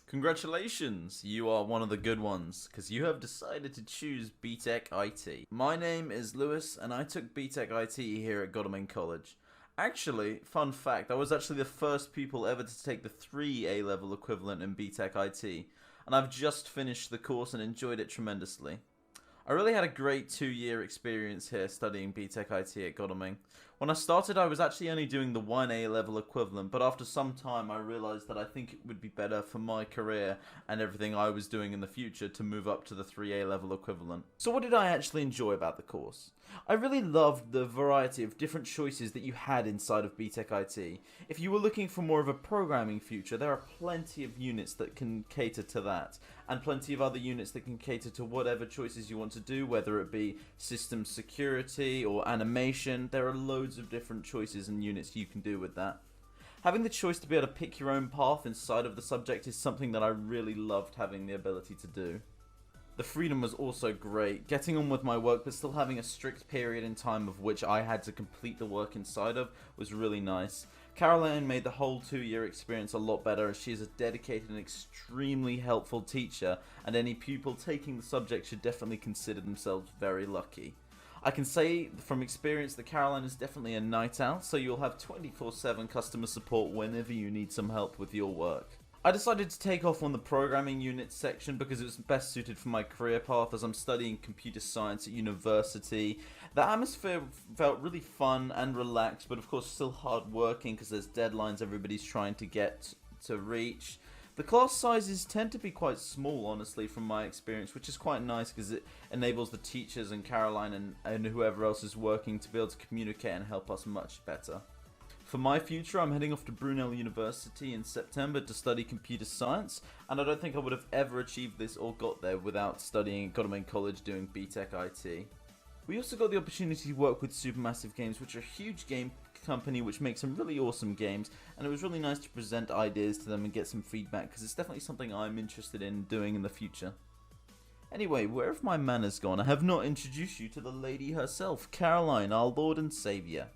Congratulations, you are one of the good ones, because you have decided to choose BTEC IT. My name is Lewis, and I took BTEC IT here at Godalming College. Actually, fun fact, I was actually the first pupil ever to take the 3 A-level equivalent in BTEC IT, and I've just finished the course and enjoyed it tremendously. I really had a great 2-year experience here studying BTEC IT at Godalming. When I started, I was actually only doing the 1 A-level equivalent, but after some time I realised that I think it would be better for my career and everything I was doing in the future to move up to the 3 A-level equivalent. So what did I actually enjoy about the course? I really loved the variety of different choices that you had inside of BTEC IT. If you were looking for more of a programming future, there are plenty of units that can cater to that, and plenty of other units that can cater to whatever choices you want to do, whether it be system security or animation. There are loads of different choices and units you can do with that. Having the choice to be able to pick your own path inside of the subject is something that I really loved having the ability to do. The freedom was also great, getting on with my work but still having a strict period in time of which I had to complete the work inside of was really nice. Caroline made the whole 2-year experience a lot better, as she is a dedicated and extremely helpful teacher, and any pupil taking the subject should definitely consider themselves very lucky. I can say from experience that Caroline is definitely a night owl, so you'll have 24/7 customer support whenever you need some help with your work. I decided to take off on the programming unit section because it was best suited for my career path, as I'm studying computer science at university. The atmosphere felt really fun and relaxed, but of course still hard working because there's deadlines everybody's trying to get to reach. The class sizes tend to be quite small, honestly, from my experience, which is quite nice because it enables the teachers and Caroline and whoever else is working to be able to communicate and help us much better. For my future, I'm heading off to Brunel University in September to study computer science, and I don't think I would have ever achieved this or got there without studying at Godalming College doing BTEC IT. We also got the opportunity to work with Supermassive Games, which are a huge game company which makes some really awesome games, and it was really nice to present ideas to them and get some feedback, because it's definitely something I'm interested in doing in the future. Anyway, where have my manners gone? I have not introduced you to the lady herself, Caroline, our Lord and Saviour.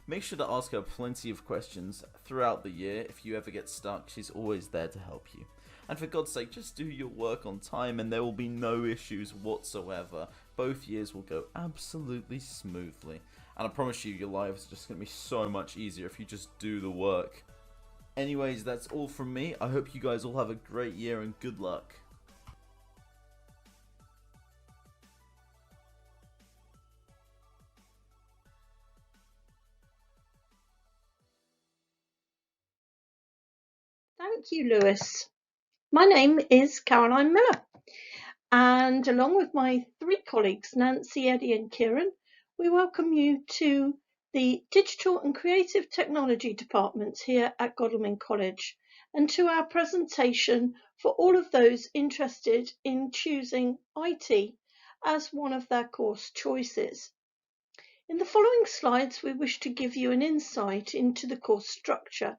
Make sure to ask her plenty of questions throughout the year. If you ever get stuck, she's always there to help you. And for God's sake, just do your work on time and there will be no issues whatsoever. Both years will go absolutely smoothly. And I promise you, your life is just going to be so much easier if you just do the work. Anyways, that's all from me. I hope you guys all have a great year and good luck. Thank you, Lewis. My name is Caroline Miller, and along with my 3 colleagues, Nancy, Eddie and Kieran, we welcome you to the Digital and Creative Technology departments here at Godalming College, and to our presentation for all of those interested in choosing IT as one of their course choices. In the following slides, we wish to give you an insight into the course structure,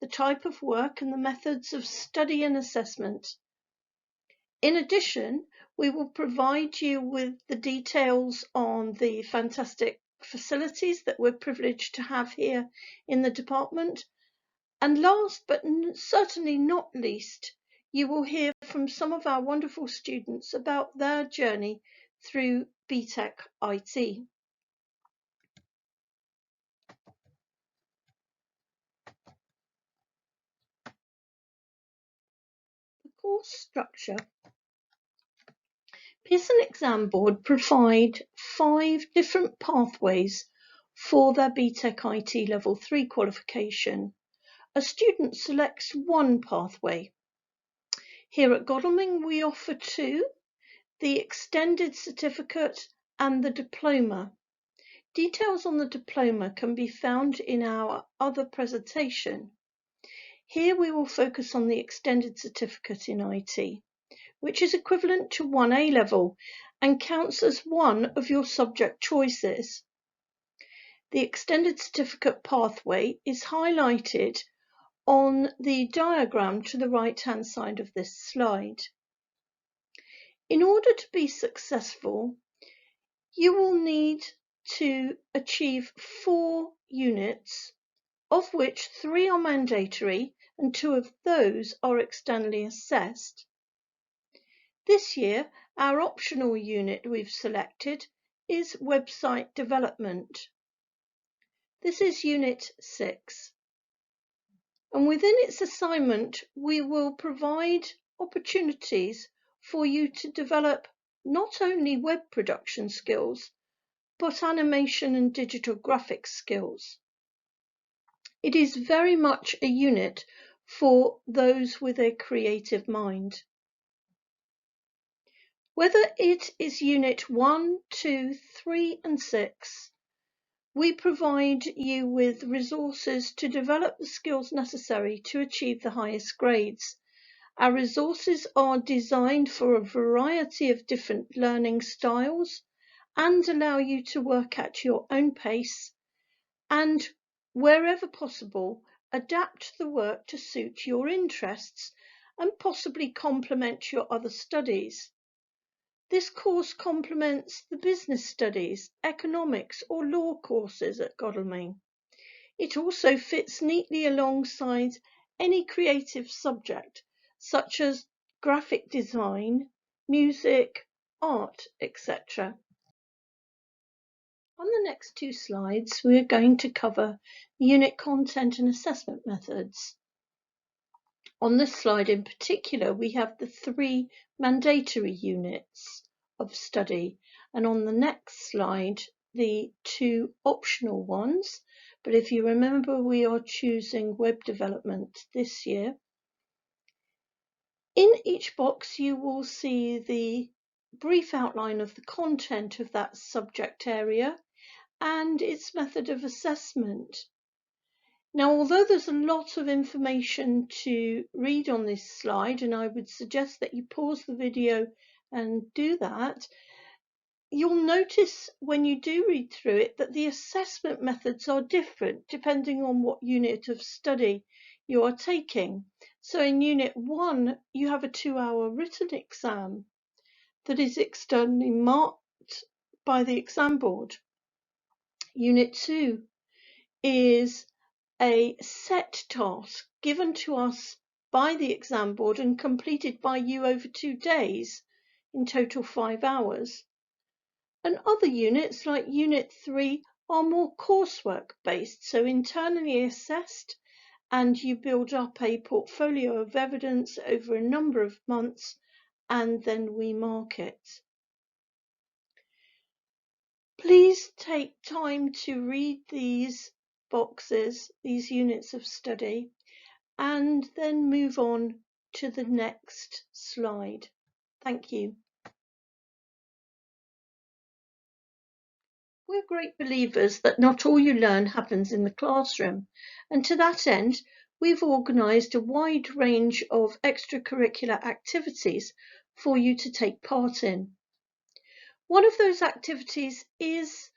the type of work and the methods of study and assessment. In addition, we will provide you with the details on the fantastic facilities that we're privileged to have here in the department. And last but certainly not least, you will hear from some of our wonderful students about their journey through BTEC IT. The course structure. Pearson Exam Board provide 5 different pathways for their BTEC IT Level 3 qualification. A student selects one pathway. Here at Godalming, we offer 2, the Extended Certificate and the Diploma. Details on the Diploma can be found in our other presentation. Here we will focus on the Extended Certificate in IT, which is equivalent to 1 A-level and counts as one of your subject choices. The Extended Certificate pathway is highlighted on the diagram to the right-hand side of this slide. In order to be successful, you will need to achieve 4 units, of which 3 are mandatory and 2 of those are externally assessed. This year, our optional unit we've selected is website development. This is Unit 6. And within its assignment, we will provide opportunities for you to develop not only web production skills, but animation and digital graphics skills. It is very much a unit for those with a creative mind. Whether it is Unit 1, 2, 3 and 6, we provide you with resources to develop the skills necessary to achieve the highest grades. Our resources are designed for a variety of different learning styles and allow you to work at your own pace and, wherever possible, adapt the work to suit your interests and possibly complement your other studies. This course complements the business studies, economics or law courses at Godalming. It also fits neatly alongside any creative subject, such as graphic design, music, art, etc. On the next 2 slides, we're going to cover unit content and assessment methods. On this slide in particular, we have the 3 mandatory units of study, and on the next slide, the 2 optional ones. But if you remember, we are choosing web development this year. In each box, you will see the brief outline of the content of that subject area and its method of assessment. Now, although there's a lot of information to read on this slide, and I would suggest that you pause the video and do that, you'll notice when you do read through it that the assessment methods are different depending on what unit of study you are taking. So in Unit 1, you have a 2-hour written exam that is externally marked by the exam board. Unit 2 is a set task given to us by the exam board and completed by you over 2 days, in total 5 hours. And other units like Unit 3 are more coursework based, so internally assessed, and you build up a portfolio of evidence over a number of months and then we mark it. Please take time to read these boxes, these units of study, and then move on to the next slide. Thank you. We're great believers that not all you learn happens in the classroom, and to that end, we've organised a wide range of extracurricular activities for you to take part in. One of those activities is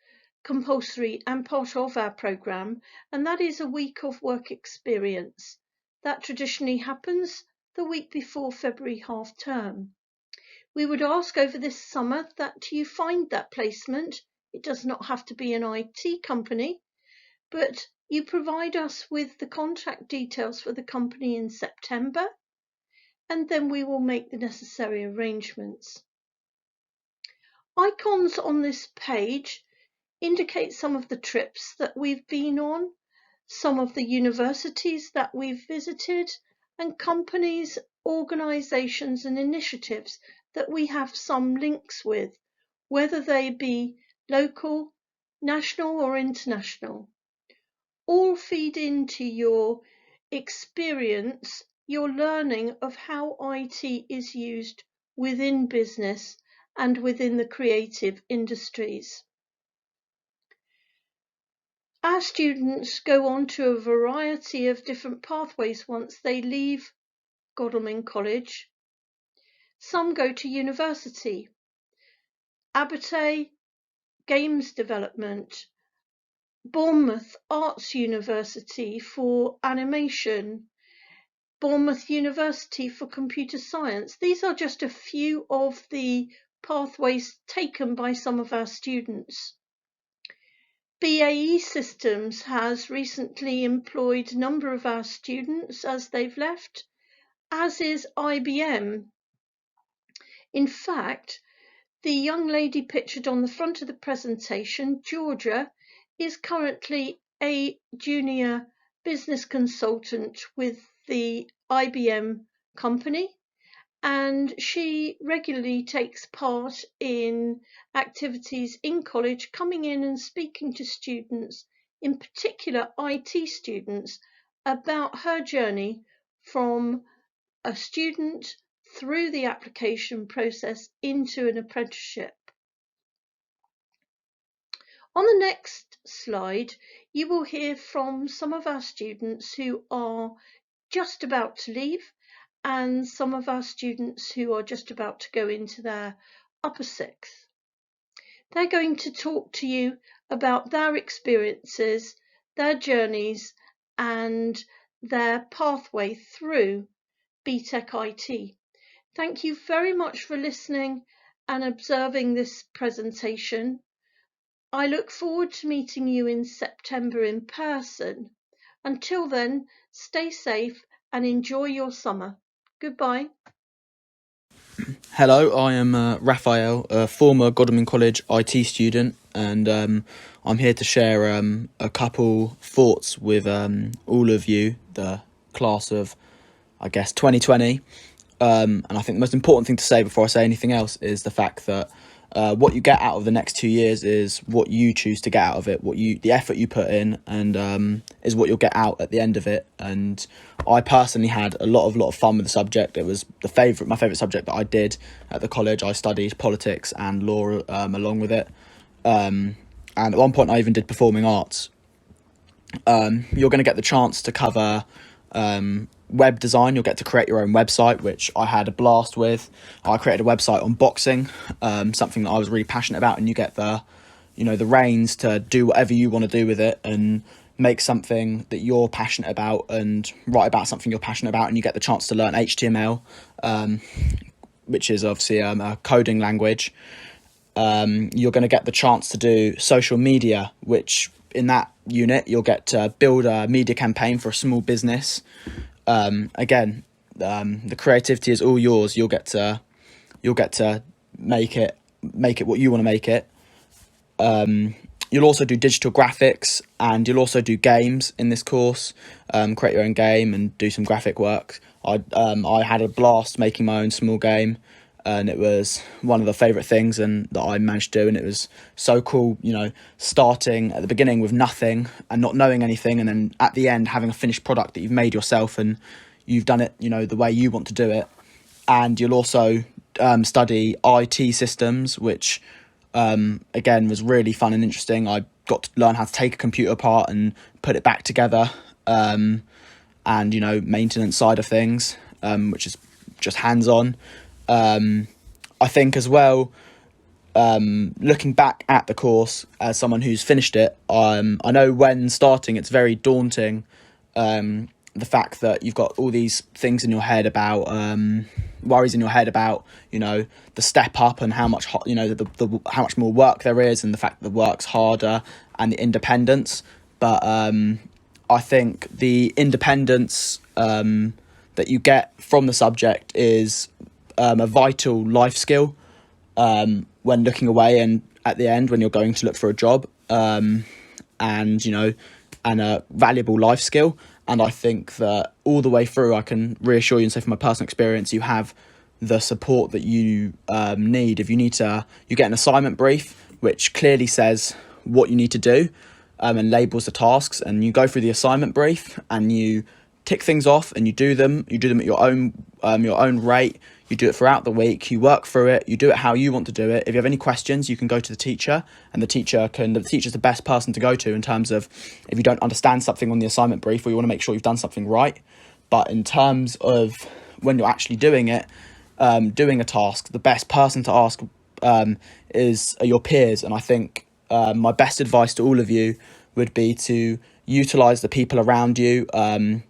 compulsory and part of our programme, and that is a week of work experience. That traditionally happens the week before February half term. We would ask over this summer that you find that placement. It does not have to be an IT company, but you provide us with the contact details for the company in September, and then we will make the necessary arrangements. Icons on this page indicate some of the trips that we've been on, some of the universities that we've visited, and companies, organisations and initiatives that we have some links with, whether they be local, national or international. All feed into your experience, your learning of how IT is used within business and within the creative industries. Our students go on to a variety of different pathways once they leave Godalming College. Some go to university, Abertay Games Development, Bournemouth Arts University for animation, Bournemouth University for computer science. These are just a few of the pathways taken by some of our students. BAE Systems has recently employed a number of our students as they've left, as is IBM. In fact, the young lady pictured on the front of the presentation, Georgia, is currently a junior business consultant with the IBM company, and she regularly takes part in activities in college, coming in and speaking to students, in particular IT students, about her journey from a student through the application process into an apprenticeship. On the next slide, you will hear from some of our students who are just about to leave and some of our students who are just about to go into their upper sixth. They're going to talk to you about their experiences, their journeys, and their pathway through BTEC IT. Thank you very much for listening and observing this presentation. I look forward to meeting you in September in person. Until then, stay safe and enjoy your summer. Goodbye. Hello, I am Raphael, a former Godalming College IT student, and I'm here to share a couple thoughts with all of you, the class of, I guess, 2020. And I think the most important thing to say before I say anything else is the fact that what you get out of the next 2 years is what you choose to get out of it, the effort you put in, and is what you'll get out at the end of it. And I personally had a lot of fun with the subject. It was my favourite subject that I did at the college. I studied politics and law along with it, and at one point I even did performing arts. You're going to get the chance to cover web design. You'll get to create your own website, which I had a blast with. I created a website on boxing, something that I was really passionate about, and you get the reins to do whatever you want to do with it and make something that you're passionate about and write about something you're passionate about, and you get the chance to learn HTML, which is obviously a coding language. You're going to get the chance to do social media, which in that unit you'll get to build a media campaign for a small business. Again, the creativity is all yours. You'll get to make it what you want to make it. You'll also do digital graphics, and you'll also do games in this course. Create your own game and do some graphic work. I had a blast making my own small game, and it was one of the favourite things that I managed to do, and it was so cool, starting at the beginning with nothing and not knowing anything, and then at the end having a finished product that you've made yourself and you've done it, the way you want to do it. And you'll also study IT systems, which again was really fun and interesting. I got to learn how to take a computer apart and put it back together, and maintenance side of things, which is just hands-on. I think as well, looking back at the course as someone who's finished it, I know when starting it's very daunting, the fact that you've got all these things in your head about worries in your head about the step up and how much how much more work there is, and the fact that the work's harder and the independence. But I think the independence that you get from the subject is a vital life skill when looking away and at the end when you're going to look for a job, and a valuable life skill. And I think that all the way through, I can reassure you and say from my personal experience, you have the support that you need. If you need to, you get an assignment brief which clearly says what you need to do, and labels the tasks, and you go through the assignment brief and you tick things off and you do them at your own rate. You do it throughout the week, you work through it, you do it how you want to do it. If you have any questions, you can go to the teacher, and the teacher's the best person to go to in terms of if you don't understand something on the assignment brief or you want to make sure you've done something right. But in terms of when you're actually doing it, doing a task, the best person to ask is your peers. And I think my best advice to all of you would be to utilise the people around you, and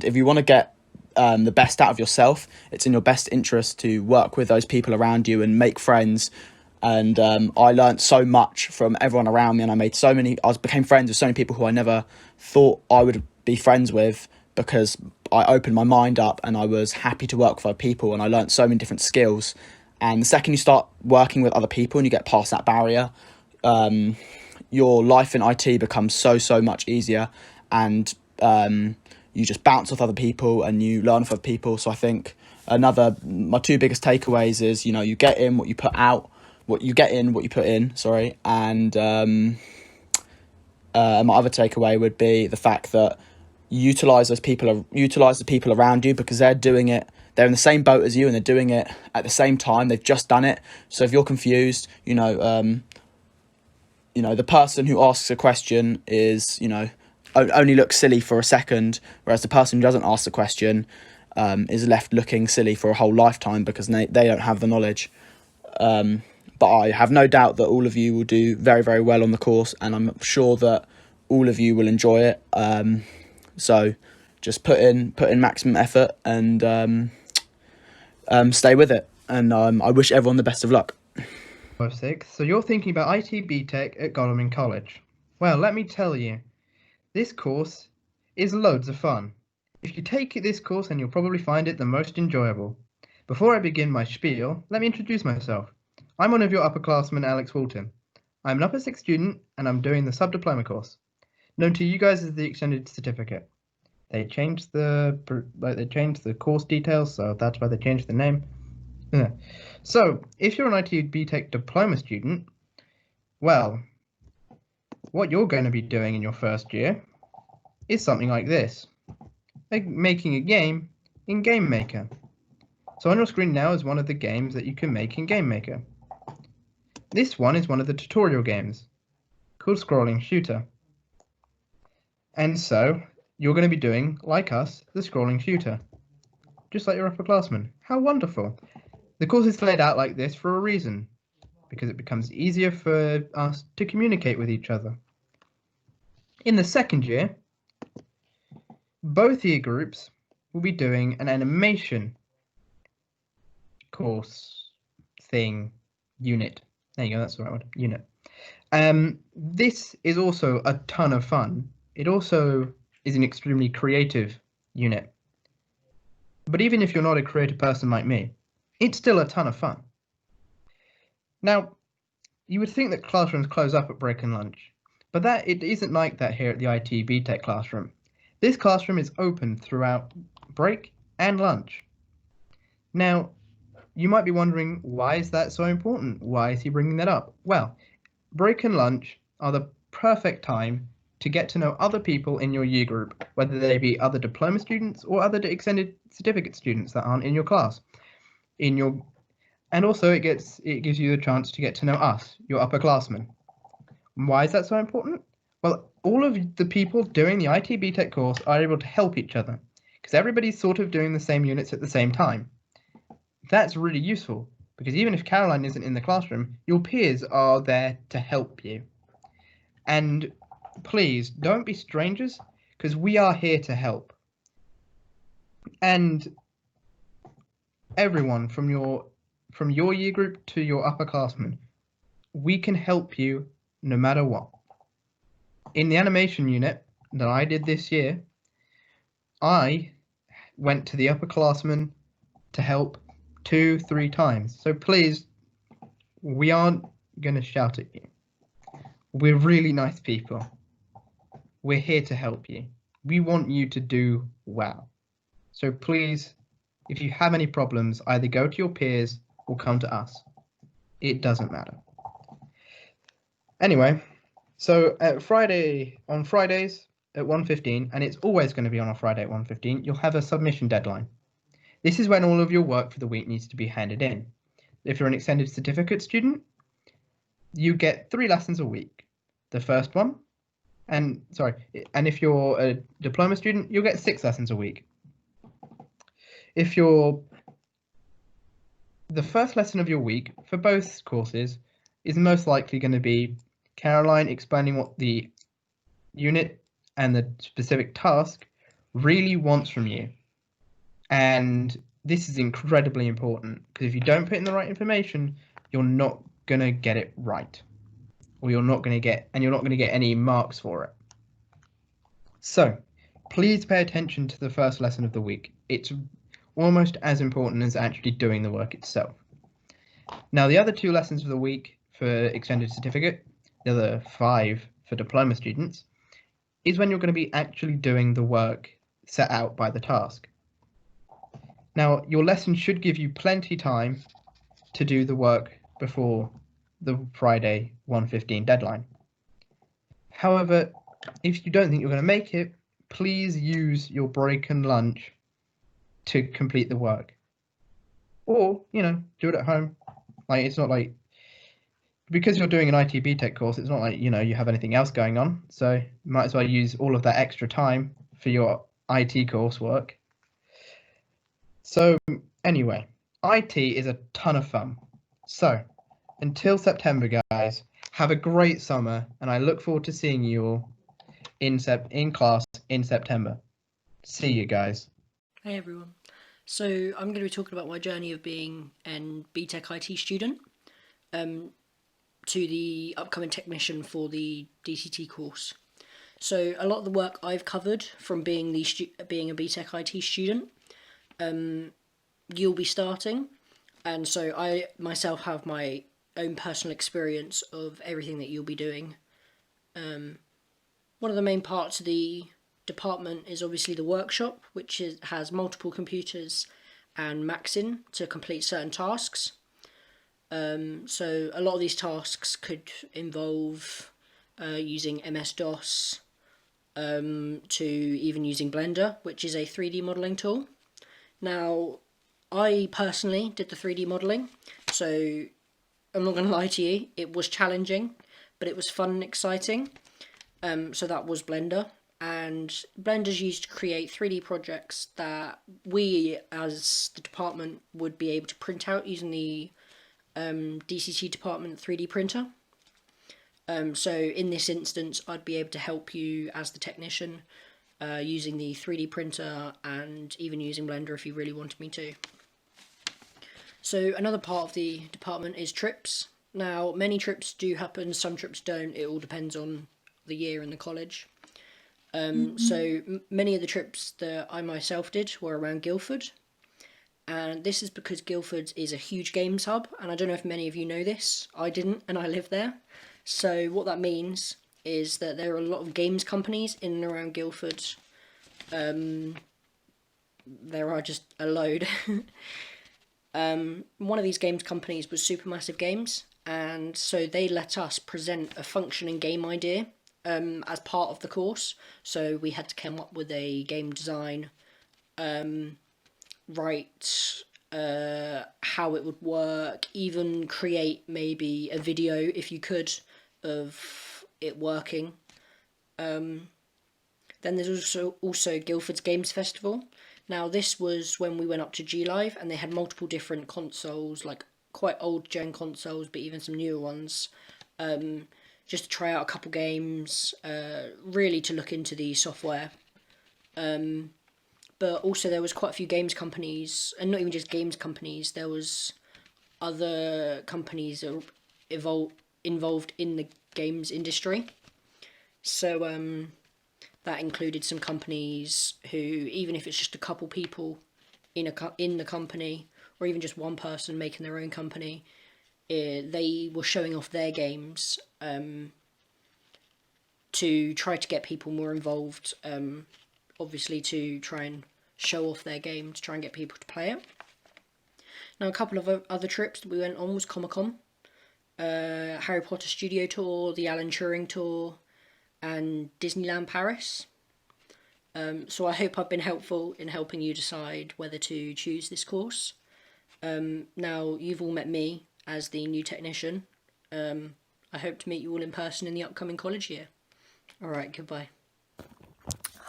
if you want to get the best out of yourself, it's in your best interest to work with those people around you and make friends and I learnt so much from everyone around me, and I became friends with so many people who I never thought I would be friends with, because I opened my mind up and I was happy to work with other people, and I learnt so many different skills. And the second you start working with other people and you get past that barrier, your life in IT becomes so much easier, and you just bounce off other people and you learn off other people. So I think my two biggest takeaways is, you get in what you put out, what you put in, and my other takeaway would be the fact that utilize the people around you, because they're doing it. They're in the same boat as you, and they're doing it at the same time. They've just done it. So if you're confused, the person who asks a question is, only looks silly for a second, whereas the person who doesn't ask the question is left looking silly for a whole lifetime, because they don't have the knowledge. But I have no doubt that all of you will do very, very well on the course, and I'm sure that all of you will enjoy it. So just put in maximum effort and stay with it. And I wish everyone the best of luck. So you're thinking about IT BTEC at Godalming College. Well, let me tell you, this course is loads of fun. If you take this course, then you'll probably find it the most enjoyable. Before I begin my spiel, let me introduce myself. I'm one of your upperclassmen, Alex Walton. I'm an upper 6 student, and I'm doing the sub-diploma course, known to you guys as the extended certificate. They changed the course details, so that's why they changed the name. Yeah. So, if you're an IT BTEC diploma student, well, what you're going to be doing in your first year is something like this, like making a game in Game Maker. So on your screen now is one of the games that you can make in Game Maker. This one is one of the tutorial games, called Scrolling Shooter. And so, you're going to be doing, like us, the Scrolling Shooter, just like your upperclassmen. How wonderful! The course is laid out like this for a reason, because it becomes easier for us to communicate with each other. In the second year, both year groups will be doing an animation course thing unit. There you go, that's the right word, unit. This is also a ton of fun. It also is an extremely creative unit. But even if you're not a creative person like me, it's still a ton of fun. Now, you would think that classrooms close up at break and lunch, but it isn't like that here at the IT BTEC classroom. This classroom is open throughout break and lunch. Now, you might be wondering, why is that so important? Why is he bringing that up? Well, break and lunch are the perfect time to get to know other people in your year group, whether they be other diploma students or other extended certificate students that aren't in your class. And also it gives you the chance to get to know us, your upperclassmen. Why is that so important? Well, all of the people doing the IT BTEC course are able to help each other, because everybody's sort of doing the same units at the same time. That's really useful, because even if Caroline isn't in the classroom, your peers are there to help you. And please, don't be strangers, because we are here to help. And everyone from your year group to your upperclassmen, we can help you no matter what. In the animation unit that I did this year, I went to the upperclassmen to help 2-3 times. So please, we aren't going to shout at you. We're really nice people. We're here to help you. We want you to do well. So please, if you have any problems, either go to your peers or come to us. It doesn't matter. Anyway, so on Fridays at 1:15, and it's always going to be on a Friday at 1:15, you'll have a submission deadline. This is when all of your work for the week needs to be handed in. If you're an extended certificate student, you get 3 lessons a week. The first one, and if you're a diploma student, you'll get 6 lessons a week. If you're the first lesson of your week for both courses is most likely going to be Caroline explaining what the unit and the specific task really wants from you. And this is incredibly important, because if you don't put in the right information, you're not going to get it right. Or you're not going to get any marks for it. So, please pay attention to the first lesson of the week. It's almost as important as actually doing the work itself. Now, the other 2 lessons of the week for extended certificate, the other 5 for diploma students, is when you're going to be actually doing the work set out by the task. Now, your lesson should give you plenty time to do the work before the Friday 1:15 deadline. However, if you don't think you're going to make it, please use your break and lunch to complete the work. Or, do it at home. It's not like, because you're doing an IT BTEC course, it's not like, you have anything else going on. So you might as well use all of that extra time for your IT coursework. So anyway, IT is a ton of fun. So until September, guys, have a great summer, and I look forward to seeing you all in class in September. See you guys. Hey everyone. So I'm going to be talking about my journey of being an BTEC IT student to the upcoming technician for the DCT course. So a lot of the work I've covered from being being a BTEC IT student, you'll be starting, and so I myself have my own personal experience of everything that you'll be doing. One of the main parts of the department is obviously the workshop, which has multiple computers and Macs in to complete certain tasks. So a lot of these tasks could involve using MS-DOS to even using Blender, which is a 3D modelling tool. Now, I personally did the 3D modelling, so I'm not going to lie to you, it was challenging, but it was fun and exciting. So that was Blender, and Blender's used to create 3D projects that we as the department would be able to print out using the DCT department 3D printer. So in this instance, I'd be able to help you as the technician using the 3D printer and even using Blender if you really wanted me to. So another part of the department is trips. Now, many trips do happen, some trips don't. It all depends on the year in the college. So many of the trips that I myself did were around Guildford. And this is because Guildford is a huge games hub, and I don't know if many of you know this. I didn't, and I live there. So what that means is that there are a lot of games companies in and around Guildford. There are just a load. One of these games companies was Supermassive Games, and so they let us present a functioning game idea as part of the course. So we had to come up with a game design, write how it would work, even create maybe a video if you could of it working. Then there's also Guildford's Games Festival. Now this was when we went up to G Live, and they had multiple different consoles, like quite old gen consoles, but even some newer ones, just to try out a couple games, really to look into the software. But also there was quite a few games companies, and not even just games companies, there was other companies involved in the games industry. So that included some companies who, even if it's just a couple people in the company, or even just one person making their own company, they were showing off their games to try to get people more involved, obviously to try and show off their game, to try and get people to play it. Now, a couple of other trips that we went on was Comic-Con, Harry Potter Studio Tour, the Alan Turing Tour, and Disneyland Paris. So I hope I've been helpful in helping you decide whether to choose this course. Now, you've all met me as the new technician. I hope to meet you all in person in the upcoming college year. Alright, goodbye.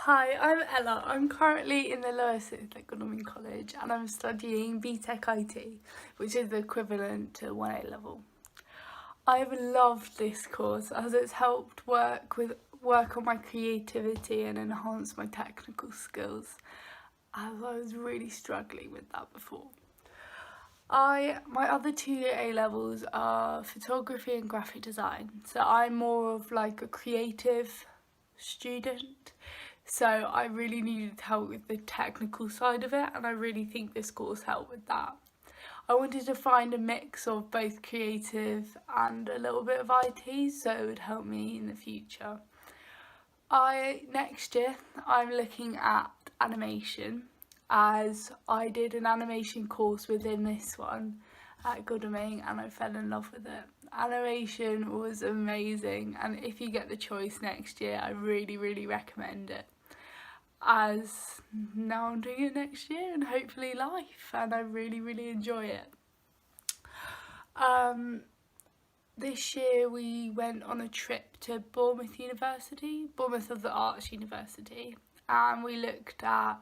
Hi, I'm Ella. I'm currently in the lower sixth at Godalming College, and I'm studying BTEC IT, which is the equivalent to 1A level. I've loved this course as it's helped work on my creativity and enhance my technical skills, as I was really struggling with that before. My other two A levels are photography and graphic design. So I'm more of like a creative student. So I really needed help with the technical side of it, and I really think this course helped with that. I wanted to find a mix of both creative and a little bit of IT, so it would help me in the future. Next year I'm looking at animation, as I did an animation course within this one at Godalming and I fell in love with it. Animation was amazing, and if you get the choice next year, I really recommend it, as now I'm doing it next year and hopefully life, and I really enjoy it. This year we went on a trip to Bournemouth of the Arts University, and we looked at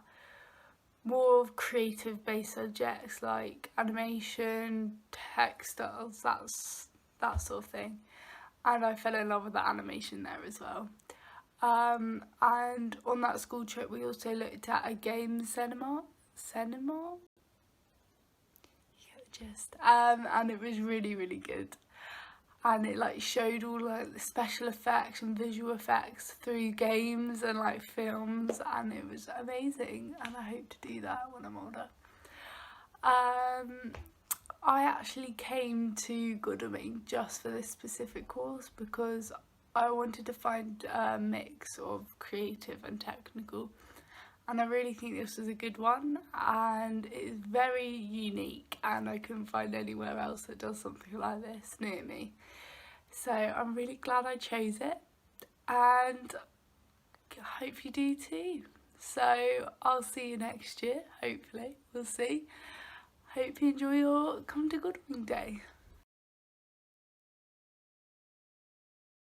more of creative based subjects like animation, textiles, that sort of thing, and I fell in love with the animation there as well. And on that school trip we also looked at a game cinema, you get the gist, and it was really good, and it like showed all like the special effects and visual effects through games and like films, and it was amazing, and I hope to do that when I'm older. I actually came to Godalming just for this specific course because I wanted to find a mix of creative and technical, and I really think this was a good one, and it's very unique, and I couldn't find anywhere else that does something like this near me. So I'm really glad I chose it, and I hope you do too. So I'll see you next year, hopefully, we'll see. Hope you enjoy your Come to Godalming Day.